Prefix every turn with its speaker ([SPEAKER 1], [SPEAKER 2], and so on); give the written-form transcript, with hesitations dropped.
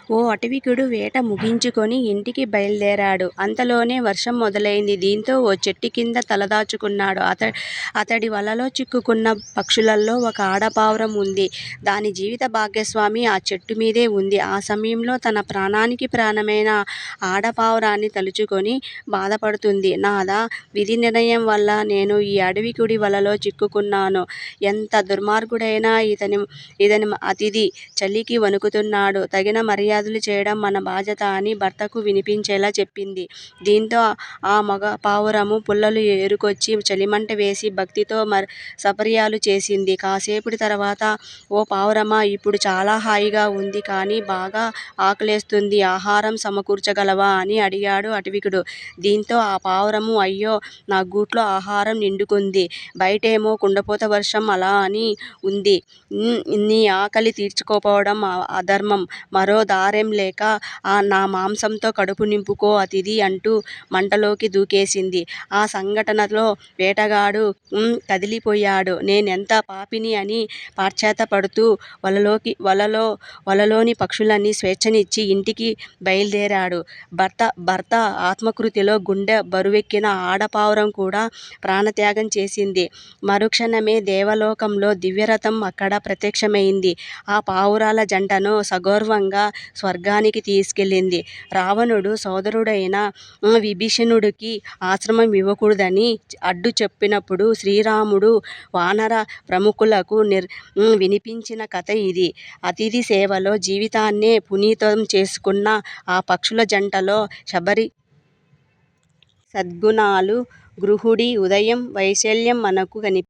[SPEAKER 1] ఓ అటవికుడు వేట ముగించుకొని ఇంటికి బయలుదేరాడు. అంతలోనే వర్షం మొదలైంది. దీంతో ఓ చెట్టు కింద తలదాచుకున్నాడు. అతడి వలలో చిక్కుకున్న పక్షులలో ఒక ఆడపావురం ఉంది. దాని జీవిత భాగస్వామి ఆ చెట్టు మీదే ఉంది. ఆ సమయంలో తన ప్రాణానికి ప్రాణమైన ఆడపావురాన్ని తలుచుకొని బాధపడుతుంది. నాథా, విధి నిర్ణయం వల్ల నేను ఈ అడవికుడి వలలో చిక్కుకున్నాను. ఎంత దుర్మార్గుడైనా ఇతని అతిథి చలికి వణుకుతున్నాడు. తగిన మర్యాదలు చేయడం మన బాధ్యత అని భర్తకు వినిపించేలా చెప్పింది. దీంతో ఆ మగ పావురము పుల్లలు ఏరుకొచ్చి చలిమంట వేసి భక్తితో సపర్యాలు చేసింది. కాసేపటి తర్వాత, ఓ పావురమా, ఇప్పుడు చాలా హాయిగా ఉంది, కానీ బాగా ఆకలేస్తుంది. ఆహారం సమకూర్చగలవా అని అడిగాడు అటవికుడు. దీంతో ఆ పావురము, అయ్యో, నా గూట్లో ఆహారం నిండుకుంది. బయటేమో కుండపోత వర్షం అలా అని ఉంది. నీ ఆకలి తీర్చుకోపోవడం అధర్మం. మరో దారేం లేక నా మాంసంతో కడుపు నింపుకో అతిథి అంటూ మంటలోకి దూకేసింది. ఆ సంఘటనలో వేటగాడు కదిలిపోయాడు. నేనెంత పాపిని అని పశ్చాత్తాపడుతూ వలలోని పక్షులన్నీ స్వేచ్ఛనిచ్చి ఇంటికి బయలుదేరాడు. భర్త ఆత్మకృతిలో గుండె బరువెక్కిన ఆడపావురం కూడా ప్రాణత్యాగం చేసింది. మరుక్షణమే దేవలోకంలో దివ్యరథం అక్కడ ప్రత్యక్షమైంది. ఆ పావురాల జంటను సగౌరవంగా స్వర్గానికి తీసుకెళ్ళింది. రావణుడు సోదరుడైన విభీషణుడికి ఆశ్రమం ఇవ్వకూడదని అడ్డు చెప్పినప్పుడు శ్రీరాముడు వానర ప్రముఖులకు వినిపించిన కథ ఇది. అతిథి సేవలో జీవితాన్నే పునీతం చేసుకున్న ఆ పక్షుల జంటలో శబరి సద్గుణాలు, గృహుడి ఉదయం వైశాల్యం మనకు